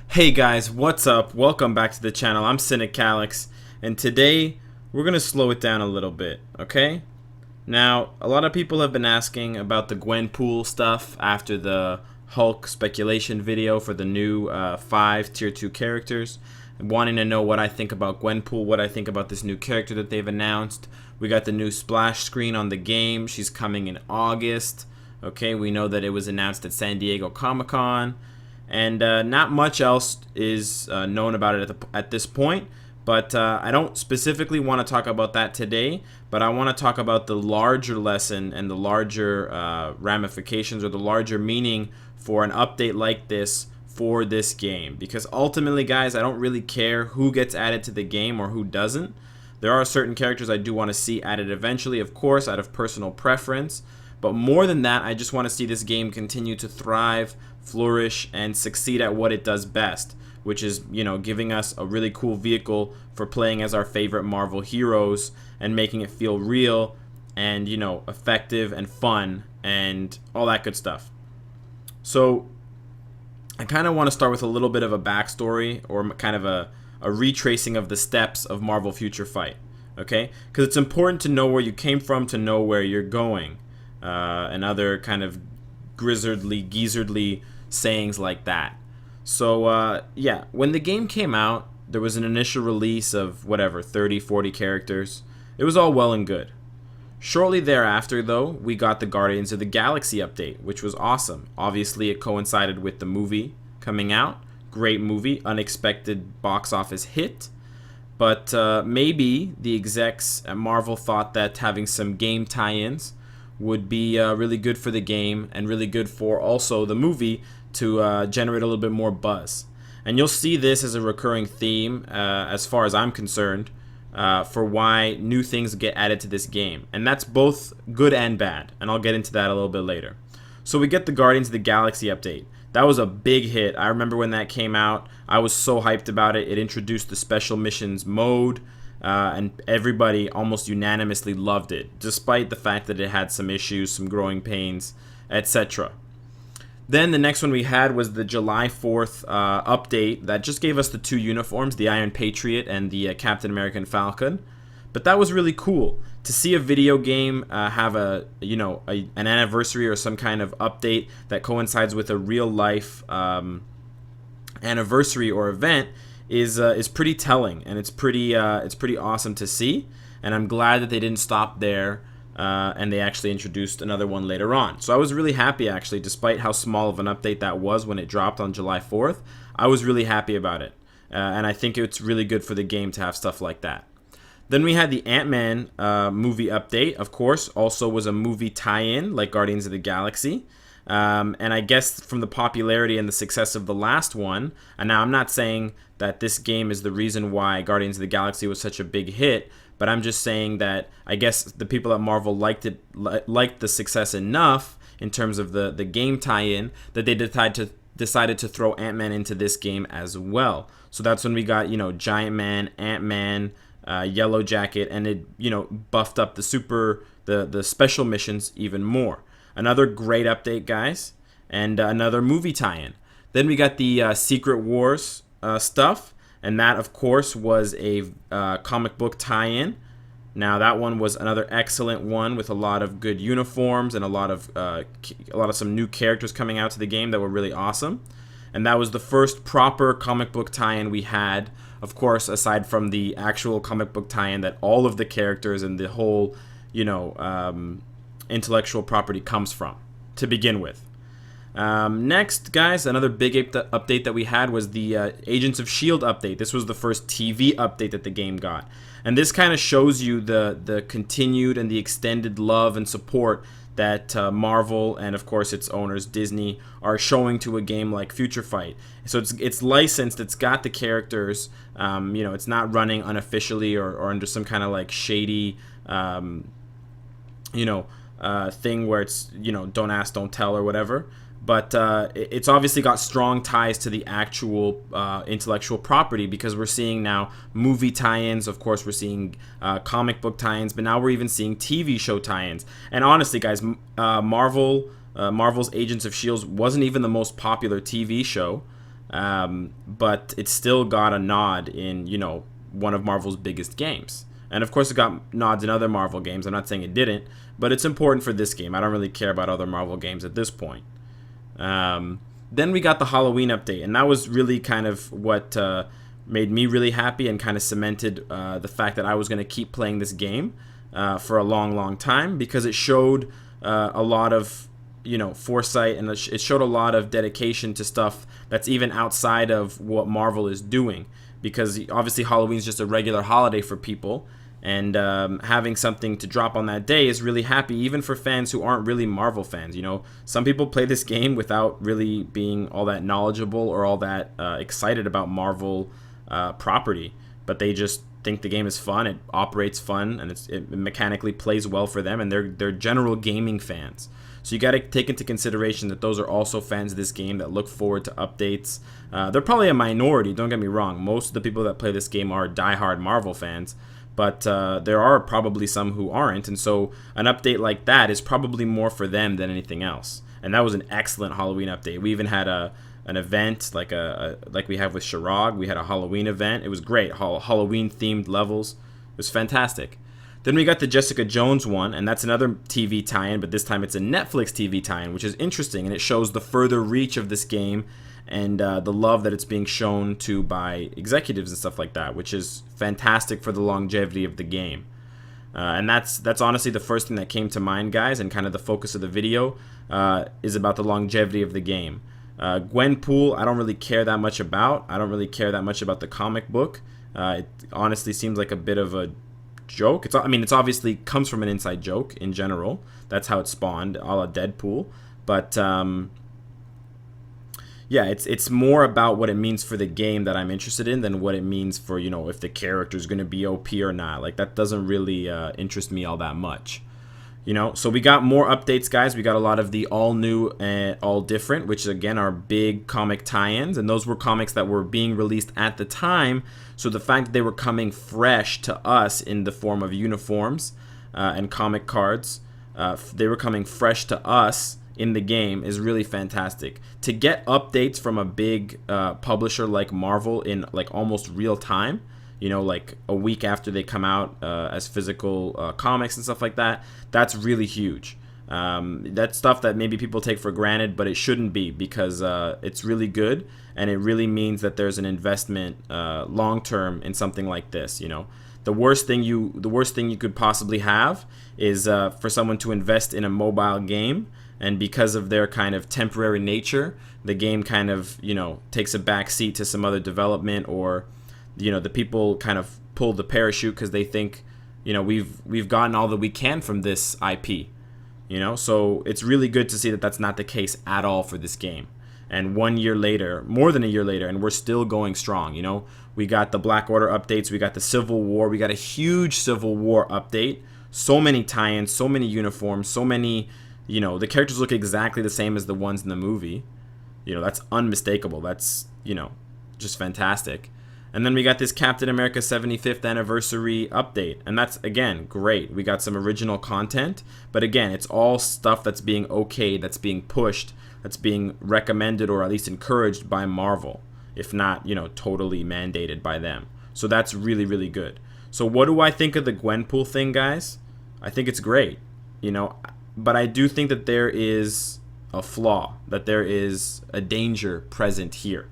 Hey guys, what's up? Welcome back to the channel. I'm Cynicalex, and today we're gonna slow it down a little bit, okay? Now, a lot of people have been asking about the Gwenpool stuff after the Hulk speculation video for the new 5 Tier 2 characters, wanting to know what I think about Gwenpool, what I think about this new character that they've announced. We got the new splash screen on the game. She's coming in August. Okay, we know that it was announced at San Diego Comic-Con. And not much else is known about it at this point, but I don't specifically want to talk about that today, but I want to talk about the larger lesson and the larger ramifications or the larger meaning for an update like this for this game. Because ultimately, guys, I don't really care who gets added to the game or who doesn't. There are certain characters I do want to see added eventually, of course, out of personal preference. But more than that, I just want to see this game continue to thrive, flourish, and succeed at what it does best, which is, giving us a really cool vehicle for playing as our favorite Marvel heroes and making it feel real and, effective and fun and all that good stuff. So I kind of want to start with a little bit of a backstory or kind of a retracing of the steps of Marvel Future Fight, okay? Because it's important to know where you came from to know where you're going. And other kind of geezardly sayings like that. So yeah, when the game came out, there was an initial release of whatever, 30, 40 characters. It was all well and good. Shortly thereafter, though, we got the Guardians of the Galaxy update, which was awesome. Obviously, it coincided with the movie coming out. Great movie, unexpected box office hit. But maybe the execs at Marvel thought that having some game tie-ins would be really good for the game and really good for also the movie to generate a little bit more buzz. And you'll see this as a recurring theme as far as I'm concerned for why new things get added to this game. And that's both good and bad, and I'll get into that a little bit later. So we get the Guardians of the Galaxy update. That was a big hit. I remember when that came out, I was so hyped about it. It introduced the special missions mode. And everybody almost unanimously loved it, despite the fact that it had some issues, some growing pains, etc. Then the next one we had was the July 4th update that just gave us the two uniforms, the Iron Patriot and the Captain American Falcon. But that was really cool to see a video game have an anniversary or some kind of update that coincides with a real life anniversary or event. Is pretty telling, and it's pretty awesome to see, and I'm glad that they didn't stop there and they actually introduced another one later on. So I was really happy, actually, despite how small of an update that was when it dropped on July 4th. I was really happy about it, and I think it's really good for the game to have stuff like that. Then we had the Ant-Man movie update, of course, also was a movie tie-in like Guardians of the Galaxy. And I guess from the popularity and the success of the last one, and now I'm not saying that this game is the reason why Guardians of the Galaxy was such a big hit, but I'm just saying that I guess the people at Marvel liked the success enough in terms of the game tie-in that they decided to throw Ant-Man into this game as well. So that's when we got, Giant Man, Ant-Man, Yellow Jacket, and it, buffed up the special missions even more. Another great update, guys, and another movie tie-in. Then we got the Secret Wars stuff, and that, of course, was a comic book tie-in. Now, that one was another excellent one with a lot of good uniforms and a lot of some new characters coming out to the game that were really awesome. And that was the first proper comic book tie-in we had, of course, aside from the actual comic book tie-in that all of the characters and the whole, intellectual property comes from to begin with. Next, guys, another big update that we had was the Agents of S.H.I.E.L.D. update. This was the first TV update that the game got. And this kind of shows you the continued and the extended love and support that Marvel and, of course, its owners, Disney, are showing to a game like Future Fight. So it's licensed, it's got the characters, it's not running unofficially or under some kind of like shady, thing where it's, don't ask, don't tell or whatever. But it's obviously got strong ties to the actual intellectual property because we're seeing now movie tie-ins. Of course, we're seeing comic book tie-ins, but now we're even seeing TV show tie-ins. And honestly, guys, Marvel's Agents of S.H.I.E.L.D. wasn't even the most popular TV show. but it still got a nod in, one of Marvel's biggest games. And of course, it got nods in other Marvel games. I'm not saying it didn't, but it's important for this game. I don't really care about other Marvel games at this point. Then we got the Halloween update, and that was really kind of what made me really happy and kind of cemented the fact that I was going to keep playing this game for a long, long time, because it showed a lot of foresight, and it showed a lot of dedication to stuff that's even outside of what Marvel is doing, because obviously Halloween's just a regular holiday for people, and having something to drop on that day is really happy, even for fans who aren't really Marvel fans. Some people play this game without really being all that knowledgeable or all that excited about Marvel property, but they just think the game is fun, it operates fun, and it mechanically plays well for them, and they're general gaming fans. So you got to take into consideration that those are also fans of this game that look forward to updates. They're probably a minority, don't get me wrong. Most of the people that play this game are diehard Marvel fans, but there are probably some who aren't, and so an update like that is probably more for them than anything else. And that was an excellent Halloween update. We even had an event like we have with Shirag. We had a Halloween event. It was great. Halloween themed levels. It was fantastic. Then we got the Jessica Jones one, and that's another TV tie-in, but this time it's a Netflix TV tie-in, which is interesting, and it shows the further reach of this game and the love that it's being shown to by executives and stuff like that, which is fantastic for the longevity of the game. And that's honestly the first thing that came to mind, guys, and kind of the focus of the video is about the longevity of the game. Gwenpool, I don't really care that much about. I don't really care that much about the comic book. It honestly seems like a bit of a joke. It's obviously comes from an inside joke in general. That's how it spawned, a la Deadpool. But yeah, it's more about what it means for the game that I'm interested in than what it means for, if the character is going to be OP or not. Like, that doesn't really interest me all that much. So we got more updates, guys. We got a lot of the all new and all different, which again are big comic tie-ins, and those were comics that were being released at the time. So the fact that they were coming fresh to us in the form of uniforms and comic cards, they were coming fresh to us in the game is really fantastic. To get updates from a big publisher like Marvel in like almost real time, like a week after they come out as physical comics and stuff like that, that's really huge. That's stuff that maybe people take for granted, but it shouldn't be, because it's really good, and it really means that there's an investment long term in something like this. The worst thing you could possibly have is for someone to invest in a mobile game, and because of their kind of temporary nature, the game kind of takes a back seat to some other development, or the people kind of pull the parachute because they think, we've gotten all that we can from this IP, So it's really good to see that that's not the case at all for this game. And 1 year later, more than a year later, and we're still going strong, We got the Black Order updates, we got the Civil War, we got a huge Civil War update, so many tie-ins, so many uniforms, so many, the characters look exactly the same as the ones in the movie. That's unmistakable. That's, just fantastic. And then we got this Captain America 75th anniversary update, and that's, again, great. We got some original content, but again, it's all stuff that's being okayed, that's being pushed, that's being recommended or at least encouraged by Marvel, if not, totally mandated by them. So that's really, really good. So what do I think of the Gwenpool thing, guys? I think it's great, but I do think that there is a flaw, that there is a danger present here.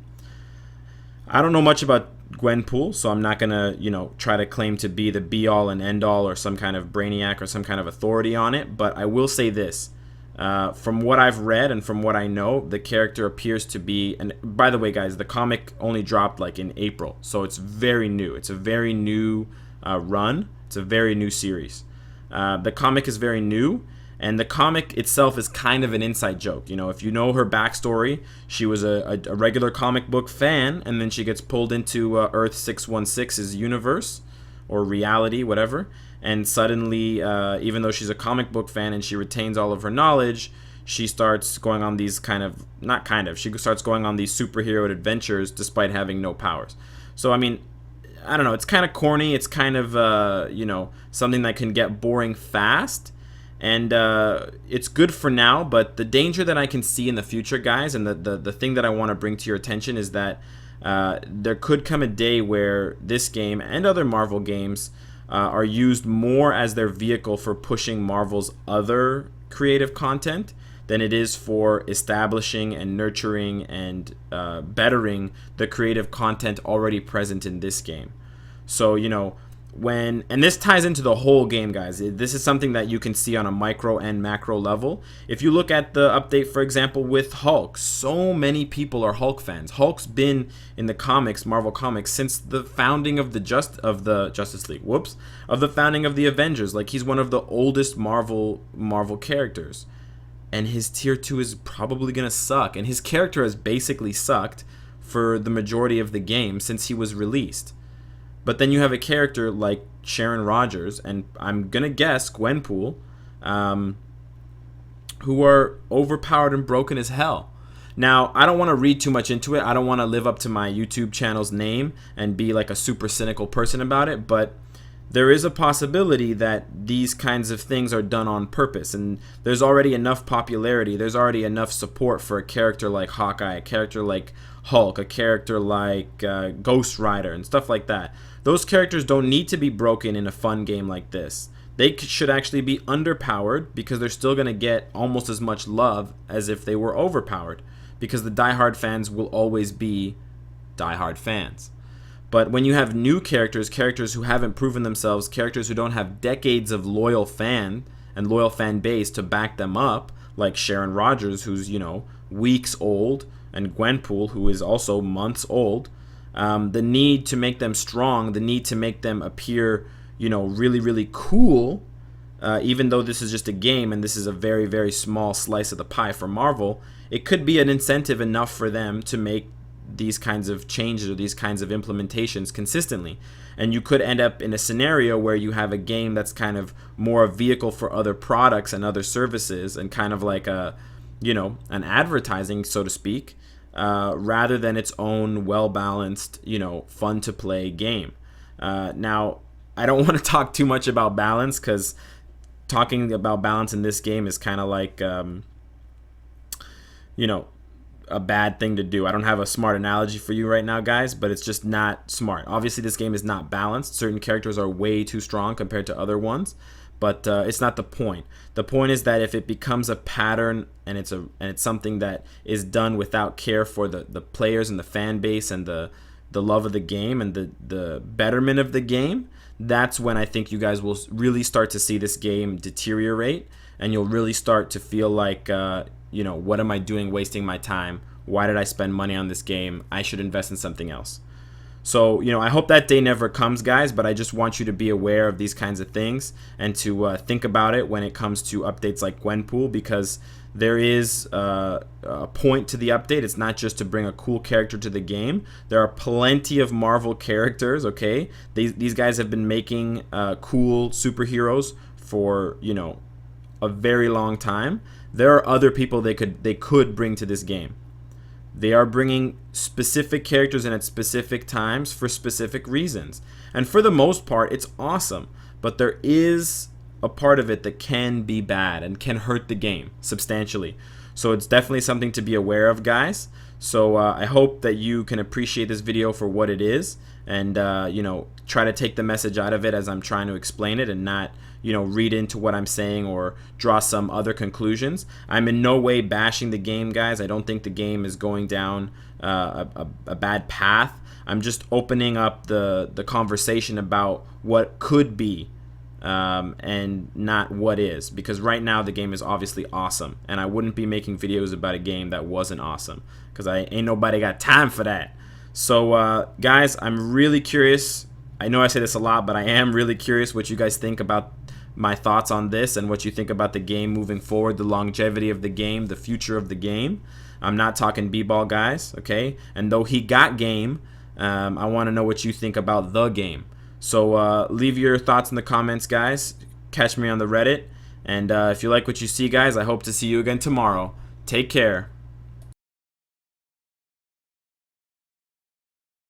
I don't know much about Gwenpool, so I'm not gonna, try to claim to be the be-all and end-all or some kind of brainiac or some kind of authority on it, but I will say this. From what I've read and from what I know, the character appears to be, and by the way, guys, the comic only dropped like in April, so it's very new. It's a very new run. It's a very new series. The comic is very new, and the comic itself is kind of an inside joke. If you know her backstory, she was a regular comic book fan, and then she gets pulled into Earth 616's universe, or reality, whatever. And suddenly, even though she's a comic book fan and she retains all of her knowledge, she starts going on these she starts going on these superhero adventures despite having no powers. So, I don't know, it's kind of corny. It's kind of, something that can get boring fast. And it's good for now, but the danger that I can see in the future, guys, and the thing that I want to bring to your attention is that there could come a day where this game and other Marvel games are used more as their vehicle for pushing Marvel's other creative content than it is for establishing and nurturing and bettering the creative content already present in this game. So, you know, and this ties into the whole game, guys. This is something that you can see on a micro and macro level. If you look at the update, for example, with Hulk, so many people are Hulk fans. Hulk's been in the comics, Marvel Comics, since the founding of the Justice League. Of the founding of the Avengers. Like, he's one of the oldest Marvel characters. And his tier 2 is probably going to suck. And his character has basically sucked for the majority of the game since he was released. But then you have a character like Sharon Rogers, and I'm going to guess Gwenpool, who are overpowered and broken as hell. Now, I don't want to read too much into it. I don't want to live up to my YouTube channel's name and be like a super cynical person about it, but there is a possibility that these kinds of things are done on purpose, and there's already enough popularity, there's already enough support for a character like Hawkeye, a character like Hulk, a character like Ghost Rider, and stuff like that. Those characters don't need to be broken in a fun game like this. They should actually be underpowered because they're still going to get almost as much love as if they were overpowered, because the diehard fans will always be diehard fans. But when you have new characters who haven't proven themselves, characters who don't have decades of loyal fan base to back them up, like Sharon Rogers, who's, you know, weeks old, and Gwenpool, who is also months old, the need to make them strong, the need to make them appear, you know, really, really cool, even though this is just a game and this is a very, very small slice of the pie for Marvel, it could be an incentive enough for them to make these kinds of changes or these kinds of implementations consistently. And you could end up in a scenario where you have a game that's kind of more a vehicle for other products and other services, and kind of like a, you know, an advertising, so to speak, rather than its own well-balanced, you know, fun-to-play game. Now, I don't want to talk too much about balance, because talking about balance in this game is kind of like, you know, a bad thing to do. I don't have a smart analogy for you right now, guys, but it's just not smart. Obviously, this game is not balanced. Certain characters are way too strong compared to other ones, but it's not the point. The point is that if it becomes a pattern and it's something that is done without care for the players and the fan base and the love of the game and the betterment of the game, that's when I think you guys will really start to see this game deteriorate, and you'll really start to feel like, you know, what am I doing wasting my time? Why did I spend money on this game? I should invest in something else. So, you know, I hope that day never comes, guys, but I just want you to be aware of these kinds of things and to think about it when it comes to updates like Gwenpool, because there is a point to the update. It's not just to bring a cool character to the game. There are plenty of Marvel characters, okay? These guys have been making cool superheroes for, you know, a very long time. There are other people they could bring to this game. They are bringing specific characters in at specific times for specific reasons. And for the most part, it's awesome. But there is a part of it that can be bad and can hurt the game substantially. So it's definitely something to be aware of, guys. So I hope that you can appreciate this video for what it is, and you know, try to take the message out of it as I'm trying to explain it, and not, you know, read into what I'm saying or draw some other conclusions. I'm in no way bashing the game, guys. I don't think the game is going down a bad path. I'm just opening up the conversation about what could be and not what is, because right now the game is obviously awesome, and I wouldn't be making videos about a game that wasn't awesome, because I ain't nobody got time for that. So guys, I'm really curious. I know I say this a lot, but I am really curious what you guys think about my thoughts on this, and what you think about the game moving forward, the longevity of the game, the future of the game. I'm not talking b-ball, guys, okay? And though he got game, I want to know what you think about the game. So leave your thoughts in the comments, guys. Catch me on the Reddit. And if you like what you see, guys, I hope to see you again tomorrow. Take care.